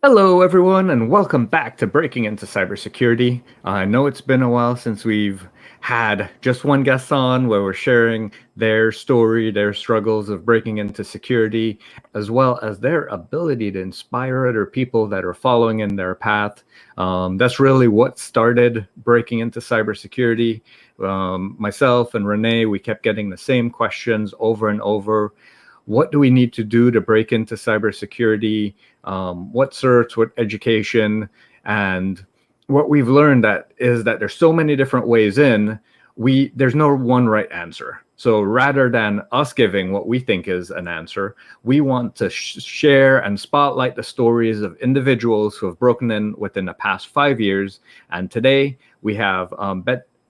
Hello, everyone, and welcome back to Breaking into Cybersecurity. I know it's been a while since we've had just one guest on where we're sharing their story, their struggles of breaking into security, as well as their ability to inspire other people that are following in their path. That's really what started breaking into cybersecurity. Myself and Renee, we kept getting the same questions over and over. What do we need to do to break into cybersecurity? What certs, what education, and what we've learned is that there's so many different ways in. There's no one right answer. So rather than us giving what we think is an answer, we want to share and spotlight the stories of individuals who have broken in within the past 5 years. And today we have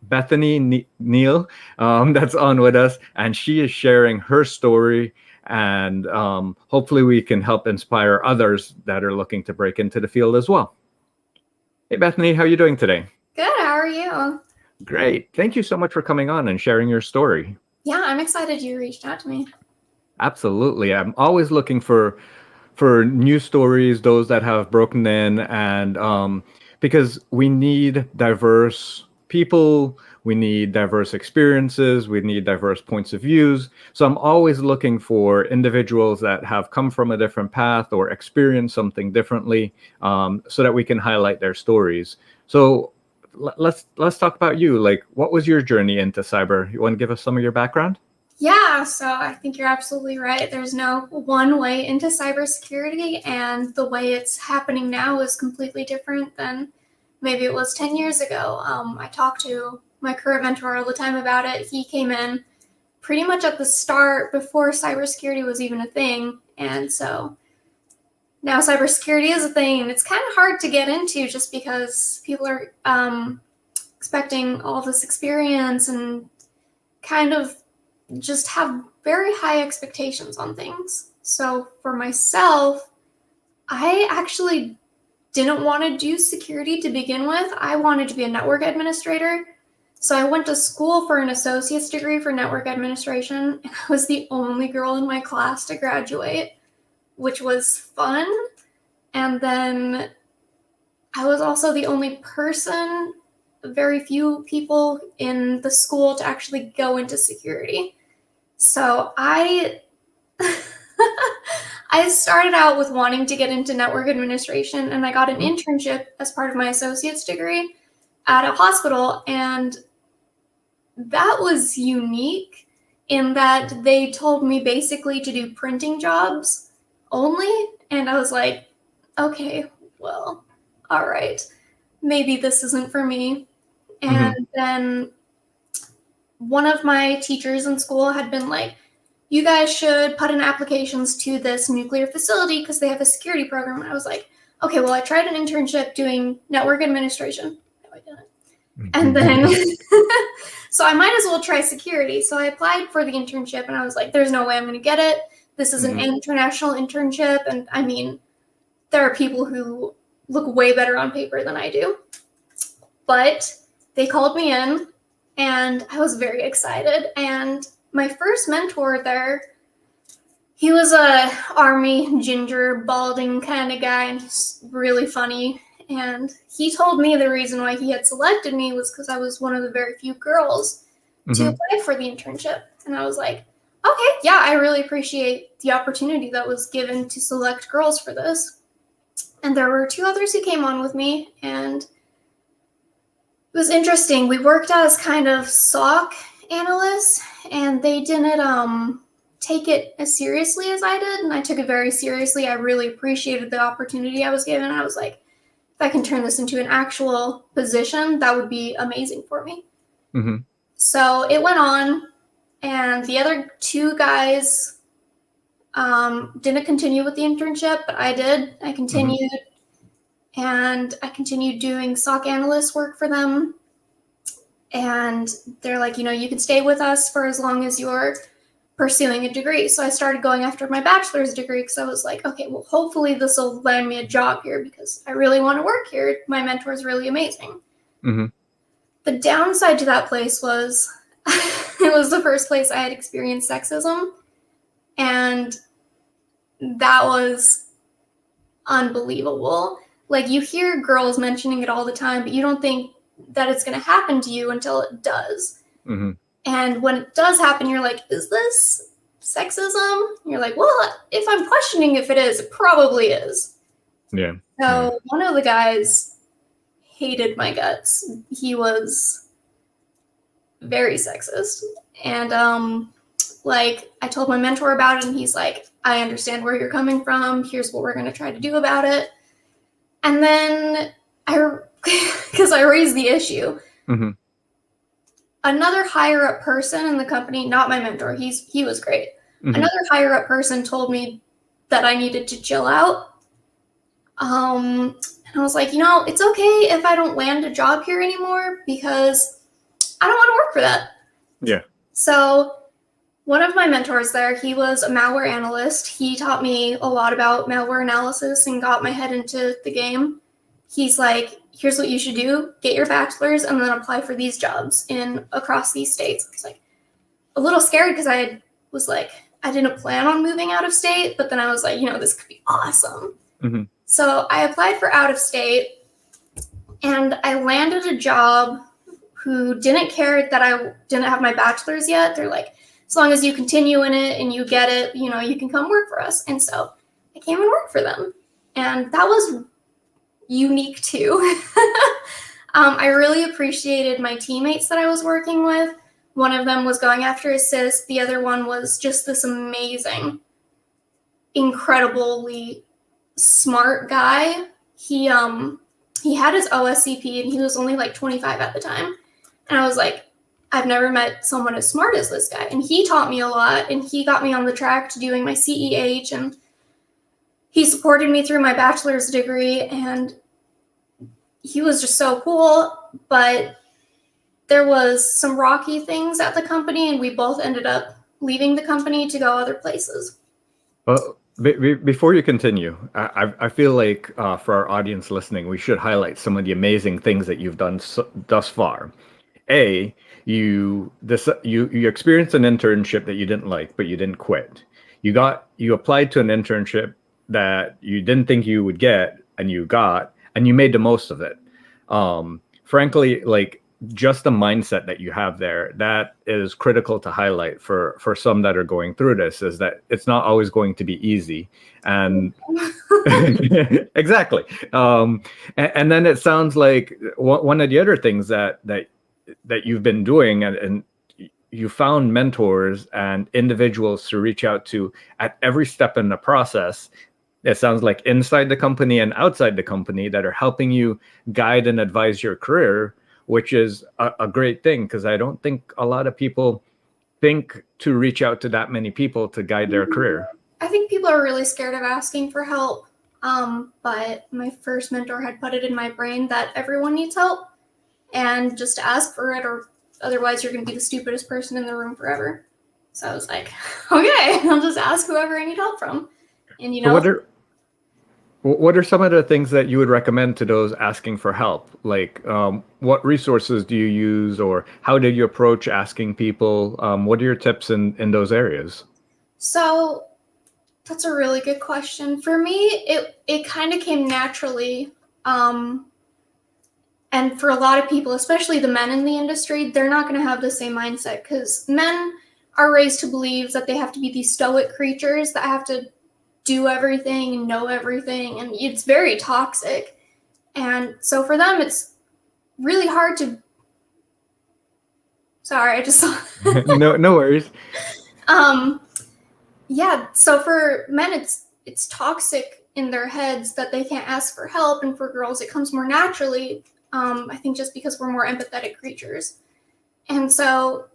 Bethany Neal that's on with us, and she is sharing her story, and hopefully we can help inspire others that are looking to break into the field as well. Hey, Bethany, how are you doing today? Good. How are you? Great. Thank you so much for coming on and sharing your story. Yeah, I'm excited you reached out to me. Absolutely. I'm always looking for new stories, those that have broken in, and because we need diverse people, we need diverse experiences, we need diverse points of views. So I'm always looking for individuals that have come from a different path or experienced something differently, so that we can highlight their stories. So let's talk about you. Like, what was your journey into cyber? You want to give us some of your background? Yeah, so I think you're absolutely right. There's no one way into cybersecurity, and the way it's happening now is completely different than maybe it was 10 years ago. I talk to my current mentor all the time about it. He came in pretty much at the start before cybersecurity was even a thing, and so now cybersecurity is a thing, and it's kind of hard to get into just because people are expecting all this experience and kind of just have very high expectations on things. So for myself, I actually didn't want to do security to begin with. I wanted to be a network administrator. So I went to school for an associate's degree for network administration, and I was the only girl in my class to graduate, which was fun. And then I was also the only person, very few people in the school to actually go into security. So I I started out with wanting to get into network administration, and I got an internship as part of my associate's degree at a hospital, and that was unique in that they told me basically to do printing jobs only, and I was like, okay, well, all right, maybe this isn't for me. And then one of my teachers in school had been like, you guys should put in applications to this nuclear facility because they have a security program. And I was like, okay, well, I tried an internship doing network administration. No, I didn't. And then, so I might as well try security. So I applied for the internship, and I was like, there's no way I'm going to get it. This is an international internship. And I mean, there are people who look way better on paper than I do. But they called me in, and I was very excited. And my first mentor there, he was a army ginger, balding kind of guy, and he's really funny. And he told me the reason why he had selected me was because I was one of the very few girls to apply for the internship. And I was like, okay, yeah, I really appreciate the opportunity that was given to select girls for this. And there were two others who came on with me, and it was interesting. We worked as kind of SOC analysts, and they didn't take it as seriously as I did, and I took it very seriously. I really appreciated the opportunity I was given. I was like, if I can turn this into an actual position, that would be amazing for me. So it went on, and the other two guys didn't continue with the internship, but I did. I continued, and I continued doing SOC analyst work for them. And they're like, you can stay with us for as long as you're pursuing a degree. So I started going after my bachelor's degree because I was like, okay, well, hopefully this will land me a job here because I really want to work here. My mentor is really amazing. The downside to that place was it was the first place I had experienced sexism. And that was unbelievable. Like, you hear girls mentioning it all the time, but you don't think that it's going to happen to you until it does. Mm-hmm. And when it does happen, you're like, is this sexism? You're like, well, if I'm questioning if it is, it probably is. Yeah. So one of the guys hated my guts. He was very sexist. And like, I told my mentor about it, and he's like, I understand where you're coming from. Here's what we're going to try to do about it. And then because I raised the issue, Mm-hmm. another higher up person in the company, not my mentor, he was great. Mm-hmm. Another higher up person told me that I needed to chill out. And I was like, it's okay if I don't land a job here anymore, because I don't want to work for that. Yeah. So one of my mentors there, he was a malware analyst. He taught me a lot about malware analysis and got my head into the game. He's like, here's what you should do. Get your bachelor's and then apply for these jobs across these states. I was like a little scared because I didn't plan on moving out of state, but then I was like, this could be awesome. Mm-hmm. So I applied for out of state, and I landed a job who didn't care that I didn't have my bachelor's yet. They're like, as long as you continue in it and you get it, you can come work for us. And so I came and worked for them. And that was unique too. I really appreciated my teammates that I was working with. One of them was going after assist. The other one was just this amazing, incredibly smart guy. He had his OSCP, and he was only like 25 at the time. And I was like, I've never met someone as smart as this guy. And he taught me a lot, and he got me on the track to doing my CEH, and he supported me through my bachelor's degree, and he was just so cool. But there was some rocky things at the company, and we both ended up leaving the company to go other places. Well, before you continue, I feel like for our audience listening, we should highlight some of the amazing things that you've done thus far. You experienced an internship that you didn't like, but you didn't quit. You applied to an internship that you didn't think you would get, and you got, and you made the most of it. Frankly, like, just the mindset that you have there, that is critical to highlight for some that are going through this, is that it's not always going to be easy. And exactly. And then it sounds like one of the other things that you've been doing, and you found mentors and individuals to reach out to at every step in the process. It sounds like inside the company and outside the company, that are helping you guide and advise your career, which is a great thing, because I don't think a lot of people think to reach out to that many people to guide their career. I think people are really scared of asking for help. But my first mentor had put it in my brain that everyone needs help, and just to ask for it, or otherwise you're going to be the stupidest person in the room forever. So I was like, okay, I'll just ask whoever I need help from. And So what are some of the things that you would recommend to those asking for help? Like, what resources do you use, or how did you approach asking people? What are your tips in those areas? So that's a really good question. For me, it kind of came naturally. And for a lot of people, especially the men in the industry, they're not going to have the same mindset, because men are raised to believe that they have to be these stoic creatures that have to do everything and know everything, and it's very toxic. And so for them, it's really hard to. Sorry, I just saw. No worries. Yeah. So for men, it's toxic in their heads that they can't ask for help, and for girls, it comes more naturally. I think just because we're more empathetic creatures, and so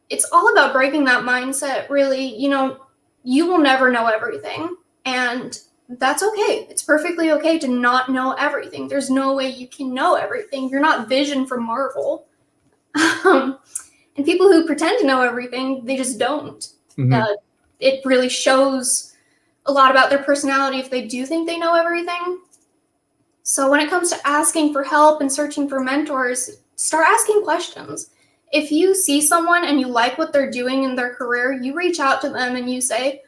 it's all about breaking that mindset. Really, you will never know everything. And that's okay. It's perfectly okay to not know everything. There's no way you can know everything. You're not Vision from Marvel. And people who pretend to know everything, they just don't. Mm-hmm. It really shows a lot about their personality if they do think they know everything. So when it comes to asking for help and searching for mentors, start asking questions. If you see someone and you like what they're doing in their career, you reach out to them and you say,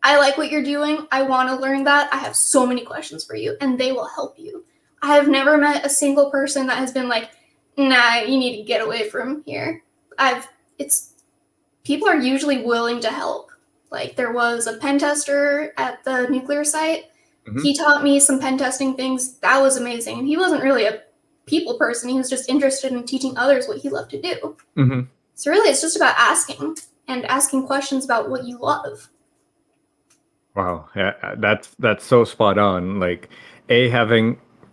I like what you're doing. I want to learn that. I have so many questions for you, and they will help you. I have never met a single person that has been like, nah, you need to get away from here. People are usually willing to help. Like, there was a pen tester at the nuclear site. Mhm. He taught me some pen testing things. That was amazing. He wasn't really a people person. He was just interested in teaching others what he loved to do. Mm-hmm. So really, it's just about asking and asking questions about what you love. Wow, yeah, that's so spot on. Like,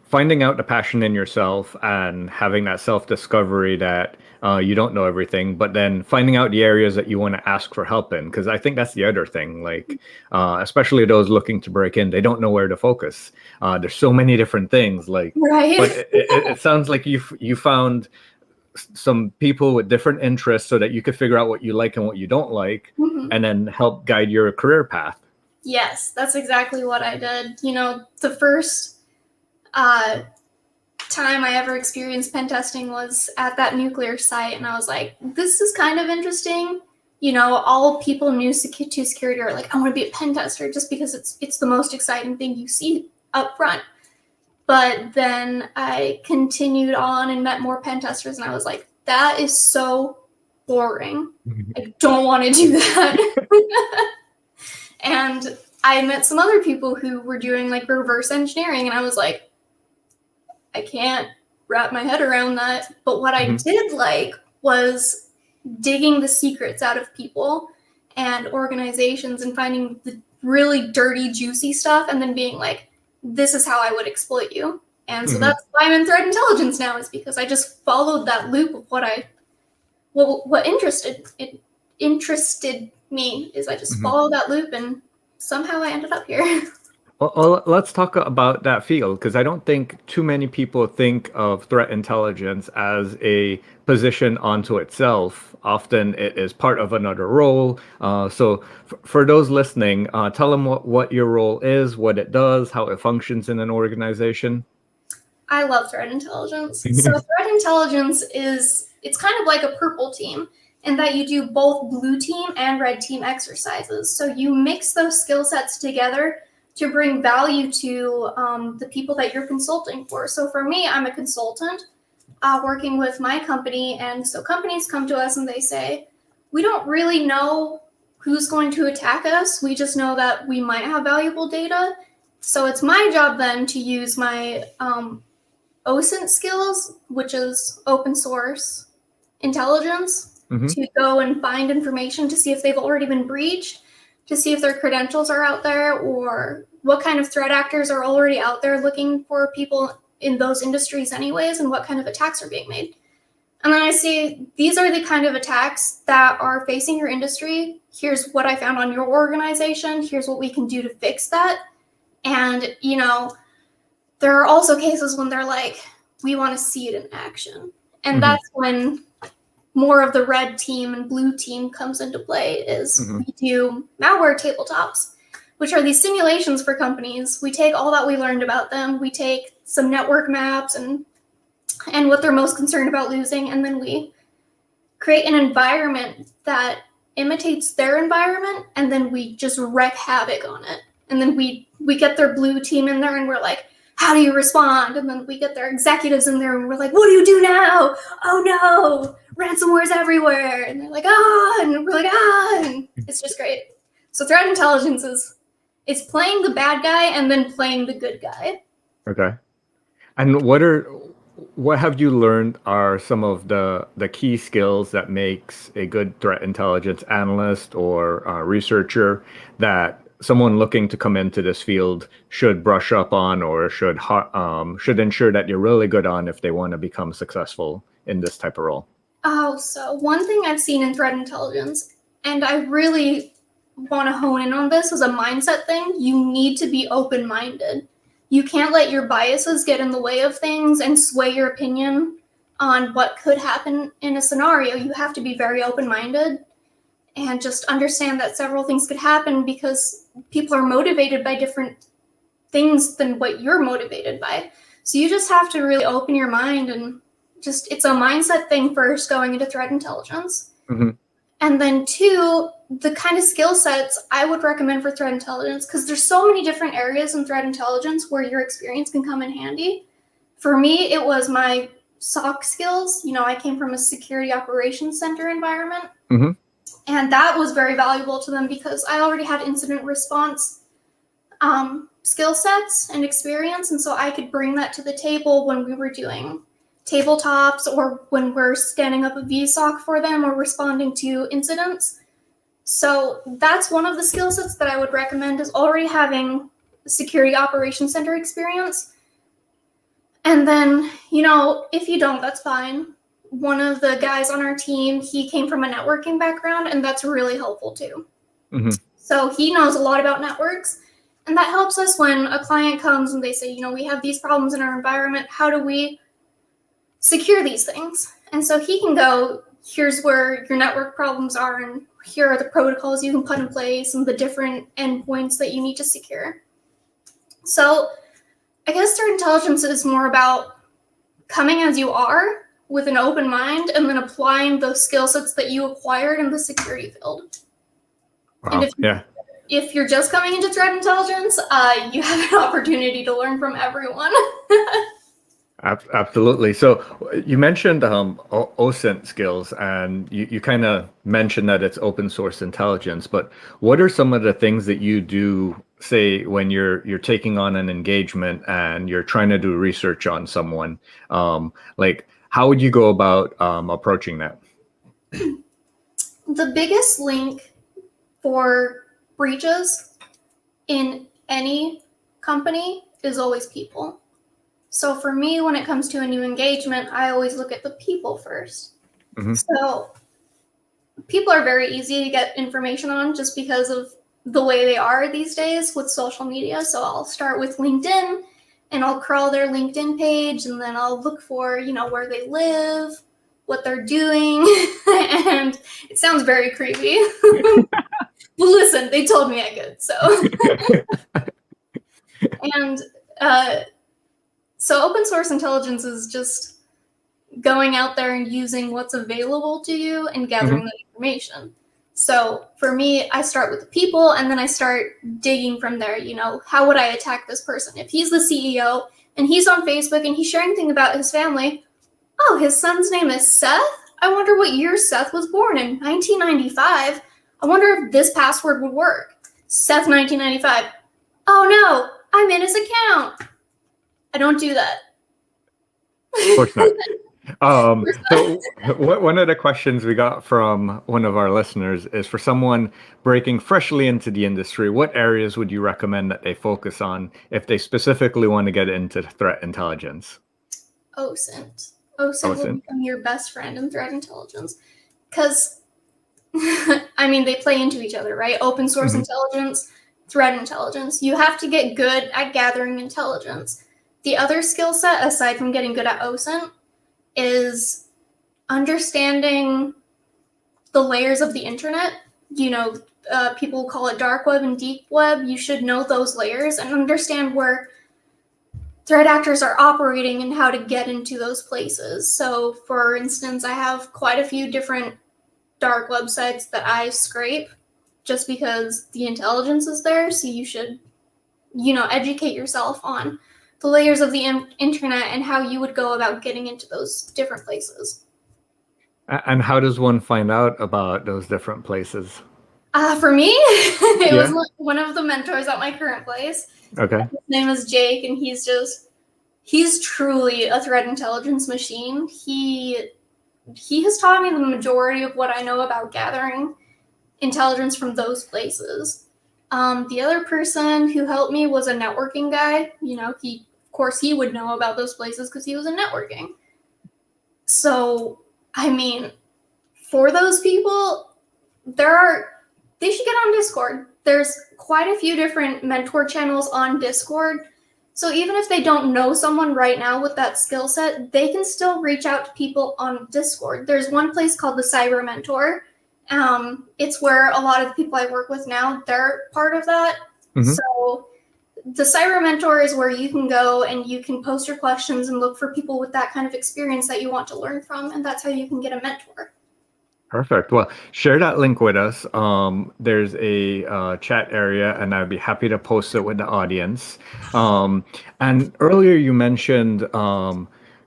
finding out the passion in yourself and having that self-discovery that you don't know everything, but then finding out the areas that you want to ask for help in. Because I think that's the other thing. Like, especially those looking to break in, they don't know where to focus. There's so many different things. Like, Right. but it sounds like you found some people with different interests so that you could figure out what you like and what you don't like, Mhm. and then help guide your career path. Yes, that's exactly what I did. The first time I ever experienced pen testing was at that nuclear site, and I was like, this is kind of interesting. All people new to security are like, I want to be a pen tester just because it's the most exciting thing you see up front. But then I continued on and met more pen testers, and I was like, that is so boring. I don't want to do that. And I met some other people who were doing like reverse engineering, and I was like, I can't wrap my head around that. But what I did like was digging the secrets out of people and organizations and finding the really dirty, juicy stuff, and then being like, this is how I would exploit you. And so that's why I'm in threat intelligence now, is because I just followed that loop of what interested me is I just followed that loop, and somehow I ended up here. Well, let's talk about that field, because I don't think too many people think of threat intelligence as a position onto itself. Often it is part of another role. So for those listening, tell them what your role is, what it does, how it functions in an organization. I love threat intelligence. So threat intelligence it's kind of like a purple team in that you do both blue team and red team exercises. So you mix those skill sets together to bring value to the people that you're consulting for. So for me, I'm a consultant working with my company. And so companies come to us and they say, we don't really know who's going to attack us. We just know that we might have valuable data. So it's my job then to use my OSINT skills, which is open source intelligence, to go and find information to see if they've already been breached, to see if their credentials are out there, or what kind of threat actors are already out there looking for people in those industries anyways, and what kind of attacks are being made. And then I see these are the kind of attacks that are facing your industry. Here's what I found on your organization. Here's what we can do to fix that. And, there are also cases when they're like, we want to see it in action. And that's when more of the red team and blue team comes into play, is we do malware tabletops, which are these simulations for companies. We take all that we learned about them. We take some network maps and what they're most concerned about losing, and then we create an environment that imitates their environment, and then we just wreak havoc on it. And then we get their blue team in there, and we're like, how do you respond? And then we get their executives in there, and we're like, what do you do now? Oh no, ransomware's everywhere. And they're like, and we're like, and it's just great. So threat intelligence is playing the bad guy and then playing the good guy. Okay. And what have you learned are some of the key skills that makes a good threat intelligence analyst or researcher that someone looking to come into this field should brush up on, or should ensure that you're really good on if they want to become successful in this type of role? Oh, so one thing I've seen in threat intelligence, and I really want to hone in on this, is a mindset thing. You need to be open-minded. You can't let your biases get in the way of things and sway your opinion on what could happen in a scenario. You have to be very open-minded and just understand that several things could happen, because people are motivated by different things than what you're motivated by. So you just have to really open your mind, and it's a mindset thing first going into threat intelligence. And then two, the kind of skill sets I would recommend for threat intelligence, because there's so many different areas in threat intelligence where your experience can come in handy. For me, it was my SOC skills. I came from a security operations center environment, and that was very valuable to them because I already had incident response skill sets and experience, and so I could bring that to the table when we were doing tabletops or when we're standing up a VSOC for them or responding to incidents. So that's one of the skill sets that I would recommend, is already having security operations center experience. And then, if you don't, that's fine. One of the guys on our team, he came from a networking background, and that's really helpful too. So he knows a lot about networks, and that helps us when a client comes and they say, we have these problems in our environment. How do we secure these things? And so he can go, here's where your network problems are, and here are the protocols you can put in place and the different endpoints that you need to secure. So I guess threat intelligence is more about coming as you are with an open mind and then applying those skill sets that you acquired in the security field. Wow. And if you're just coming into threat intelligence, you have an opportunity to learn from everyone. Absolutely. So you mentioned OSINT skills, and you kind of mentioned that it's open source intelligence, but what are some of the things that you do, say, when you're taking on an engagement and you're trying to do research on someone? Like, how would you go about approaching that? The biggest link for breaches in any company is always people. So for me, when it comes to a new engagement, I always look at the people first. So people are very easy to get information on just because of the way they are these days with social media. So I'll start with LinkedIn, and I'll crawl their LinkedIn page, and then I'll look for, where they live, what they're doing. And it sounds very creepy. Well, listen, they told me I could, so. And so open source intelligence is just going out there and using what's available to you and gathering that information. So for me, I start with the people, and then I start digging from there. How would I attack this person? If he's the CEO and he's on Facebook and he's sharing things about his family, oh, his son's name is Seth? I wonder what year Seth was born in. 1995. I wonder if this password would work. Seth 1995. Oh no, I'm in his account. I don't do that. Of course not. So one of the questions we got from one of our listeners is, for someone breaking freshly into the industry, what areas would you recommend that they focus on if they specifically want to get into threat intelligence? OSINT. OSINT will become your best friend in threat intelligence. Because, they play into each other, right? Open source intelligence, threat intelligence. You have to get good at gathering intelligence. The other skill set, aside from getting good at OSINT, is understanding the layers of the internet. People call it dark web and deep web. You should know those layers and understand where threat actors are operating and how to get into those places. So, for instance, I have quite a few different dark websites that I scrape just because the intelligence is there. So you should, educate yourself on the layers of the internet and how you would go about getting into those different places. And how does one find out about those different places? For me, it was one of the mentors at my current place. Okay. His name is Jake, and he's truly a threat intelligence machine. He has taught me the majority of what I know about gathering intelligence from those places. The other person who helped me was a networking guy. He would know about those places because he was in networking. So, for those people, they should get on Discord. There's quite a few different mentor channels on Discord. So even if they don't know someone right now with that skill set, they can still reach out to people on Discord. There's one place called the Cyber Mentor. It's where a lot of the people I work with now, they're part of that. So the Cyber Mentor is where you can go and you can post your questions and look for people with that kind of experience that you want to learn from, and that's how you can get a mentor. Perfect. Well, share that link with us. There's a chat area, and I'd be happy to post it with the audience. Um, and earlier you mentioned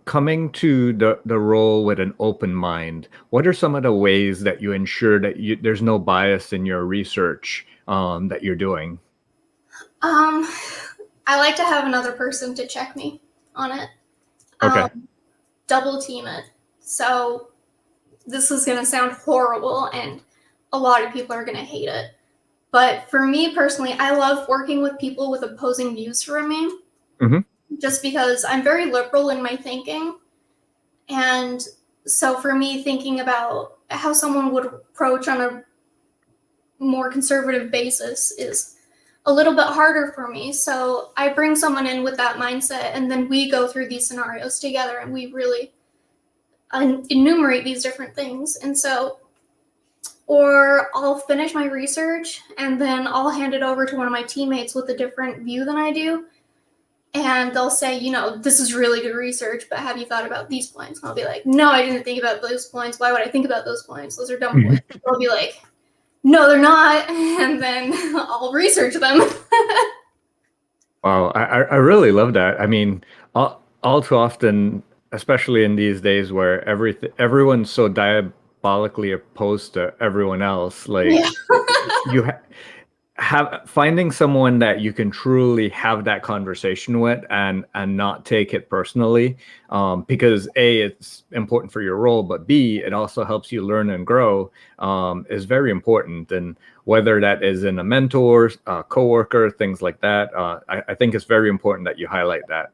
coming to the role with an open mind. What are some of the ways that you ensure that there's no bias in your research that you're doing? Um, I like to have another person to check me on it. Okay. Double team it. So this is going to sound horrible, and a lot of people are going to hate it. But for me personally, I love working with people with opposing views from me, Hmm. just because I'm very liberal in my thinking. And so for me, thinking about how someone would approach on a more conservative basis is a little bit harder for me. So I bring someone in with that mindset, and then we go through these scenarios together, and we really enumerate these different things. And so, or I'll finish my research and then I'll hand it over to one of my teammates with a different view than I do. And they'll say, this is really good research, but have you thought about these points? And I'll be like, no, I didn't think about those points. Why would I think about those points? Those are dumb points. They'll be like, no, they're not. And then I'll research them. Wow, I really love that. I mean, all too often, especially in these days where everyone's so diabolically opposed to everyone else, like Yeah. you have finding someone that you can truly have that conversation with and not take it personally, because A, it's important for your role, but B, it also helps you learn and grow, is very important. And whether that is in a mentor, coworker, things like that, I think it's very important that you highlight that.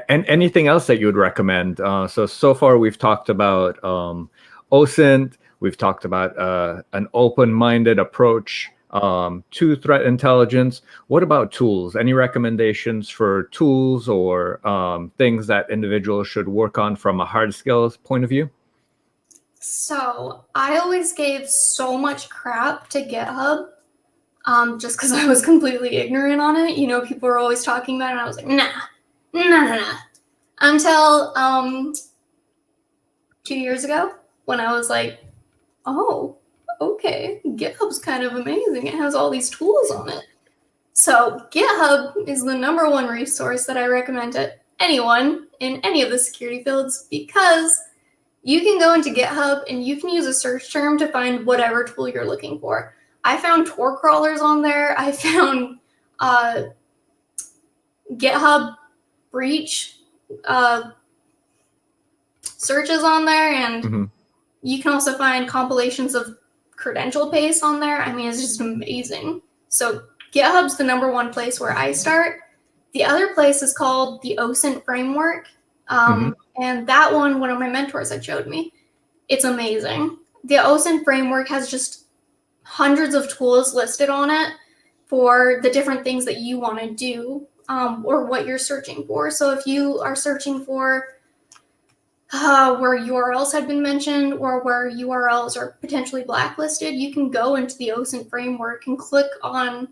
And anything else that you would recommend? So far we've talked about OSINT. We've talked about an open-minded approach to threat intelligence. What about tools? Any recommendations for tools or things that individuals should work on from a hard skills point of view? So I always gave so much crap to GitHub, just because I was completely ignorant on it. People were always talking about it, and I was like, nah, nah, nah, nah. Until 2 years ago, when I was like, oh, okay, GitHub's kind of amazing. It has all these tools on it. So GitHub is the number one resource that I recommend to anyone in any of the security fields, because you can go into GitHub and you can use a search term to find whatever tool you're looking for. I found Tor crawlers on there. I found GitHub breach searches on there, and Mhm. you can also find compilations of credential paste on there. I mean, it's just amazing. So GitHub's the number one place where I start. The other place is called the OSINT framework. Mhm. And that one of my mentors had showed me. It's amazing. The OSINT framework has just hundreds of tools listed on it for the different things that you want to do, or what you're searching for. So if you are searching for where URLs had been mentioned, or where URLs are potentially blacklisted, you can go into the OSINT framework and click on,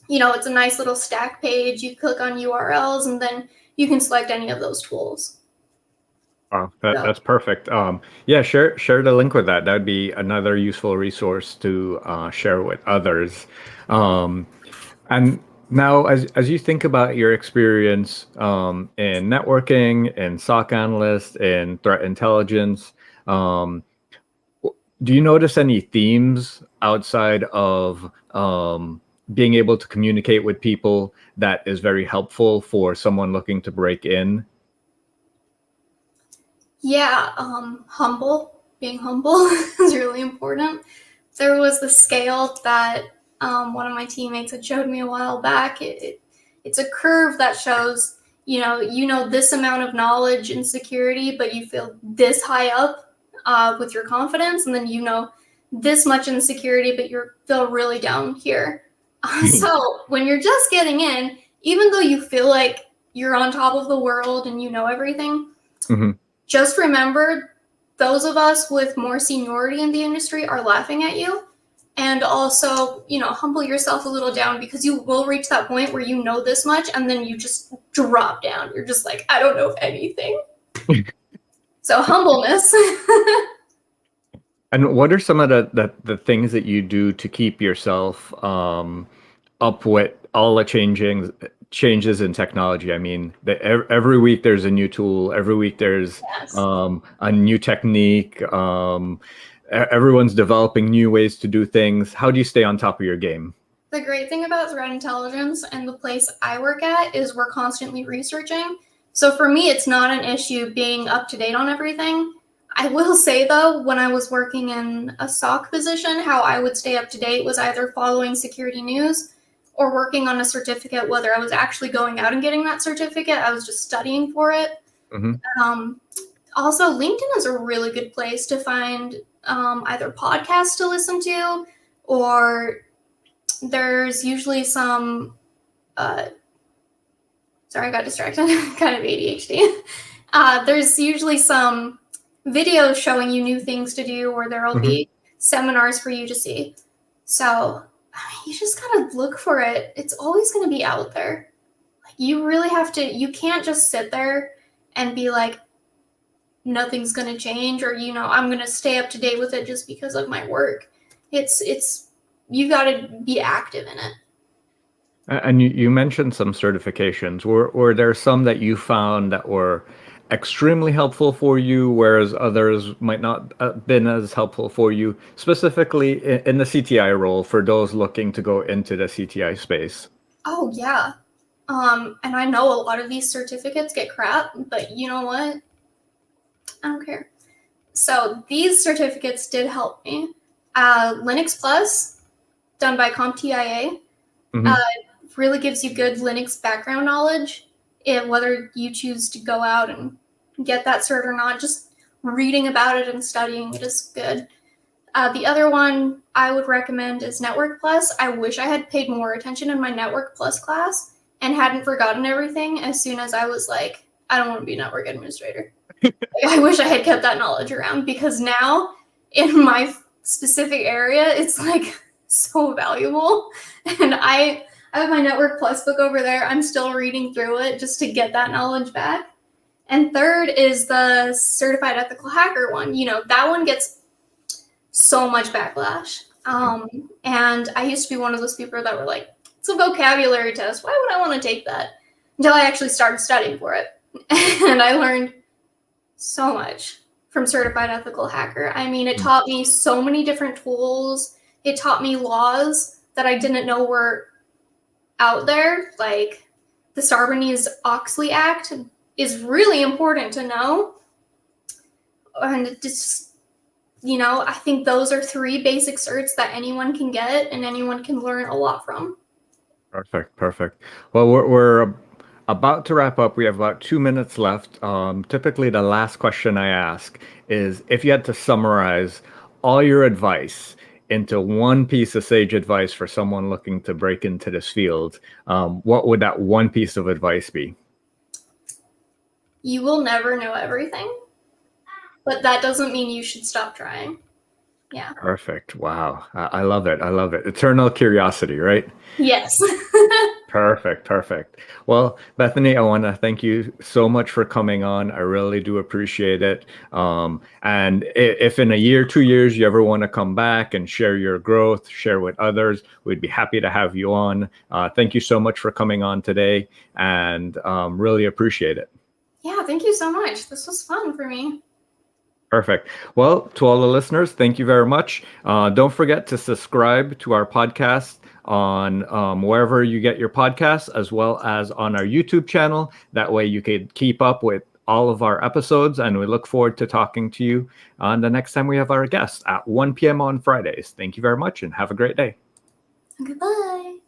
it's a nice little stack page. You click on URLs, and then you can select any of those tools. Wow, So, that's perfect. Yeah, share the link with that. That'd be another useful resource to share with others. Um, And now, as you think about your experience in networking, in SOC analyst, in threat intelligence, um, do you notice any themes outside of being able to communicate with people that is very helpful for someone looking to break in? yeah, being humble is really important. There was the scale that one of my teammates had showed me a while back. It's a curve that shows, this amount of knowledge and security, but you feel this high up with your confidence, and then this much in security, but you feel really down here. So when you're just getting in, even though you feel like you're on top of the world and you know everything, Mhm. just remember, those of us with more seniority in the industry are laughing at you. And also, humble yourself a little down, because you will reach that point where you know this much and then you just drop down. You're just like, I don't know anything. So humbleness. And what are some of the things that you do to keep yourself up with all the changes in technology? I mean, every week there's a new tool. Every week there's Yes. a new technique. Everyone's developing new ways to do things. How do you stay on top of your game? The great thing about threat intelligence and the place I work at is we're constantly researching. So for me, it's not an issue being up to date on everything. I will say though, when I was working in a SOC position, how I would stay up to date was either following security news or working on a certificate, whether I was actually going out and getting that certificate, I was just studying for it. Hmm. Um, Also, LinkedIn is a really good place to find either podcasts to listen to, or there's usually some sorry, I got distracted. Kind of ADHD. There's usually some videos showing you new things to do, or there'll Hmm. be seminars for you to see. So you just gotta look for it. It's always going to be out there. Like, you really have to. You can't just sit there and be like, nothing's going to change, or I'm going to stay up to date with it just because of my work. It's you got to be active in it. And you mentioned some certifications. Were there some that you found that were extremely helpful for you, whereas others might not have been as helpful for you, specifically in the CTI role for those looking to go into the CTI space? Oh yeah. And I know a lot of these certificates get crap, but you know what? I don't care. So these certificates did help me. Linux Plus, done by CompTIA, uh, Hmm. really gives you good Linux background knowledge. Whether you choose to go out and get that cert or not, just reading about it and studying it is good. The other one I would recommend is Network Plus. I wish I had paid more attention in my Network Plus class and hadn't forgotten everything as soon as I was like, I don't want to be a network administrator. I wish I had kept that knowledge around, because now in my specific area, it's like so valuable. And I have my Network Plus book over there. I'm still reading through it just to get that knowledge back. And third is the Certified Ethical Hacker one. That one gets so much backlash. And I used to be one of those people that were like, it's a vocabulary test. Why would I want to take that? Until I actually started studying for it. And I learned so much from Certified Ethical Hacker. I mean, it taught me so many different tools. It taught me laws that I didn't know were out there, like the Sarbanes-Oxley Act is really important to know. And it just, I think those are 3 basic certs that anyone can get and anyone can learn a lot from. Perfect, perfect. Well, we're about to wrap up. We have about 2 minutes left. Typically, the last question I ask is if you had to summarize all your advice into one piece of sage advice for someone looking to break into this field, what would that one piece of advice be? You will never know everything, but that doesn't mean you should stop trying. Yeah. Perfect. Wow. I love it. I love it. Eternal curiosity, right? Yes. Perfect, perfect. Well, Bethany, I want to thank you so much for coming on. I really do appreciate it. And if in a year, 2 years, you ever want to come back and share your growth, share with others, we'd be happy to have you on. Thank you so much for coming on today, and really appreciate it. Yeah, thank you so much. This was fun for me. Perfect. Well, to all the listeners, thank you very much. Don't forget to subscribe to our podcast on wherever you get your podcasts, as well as on our YouTube channel. That way you can keep up with all of our episodes, and we look forward to talking to you on the next time we have our guests at 1 p.m. on Fridays. Thank you very much and have a great day. Goodbye.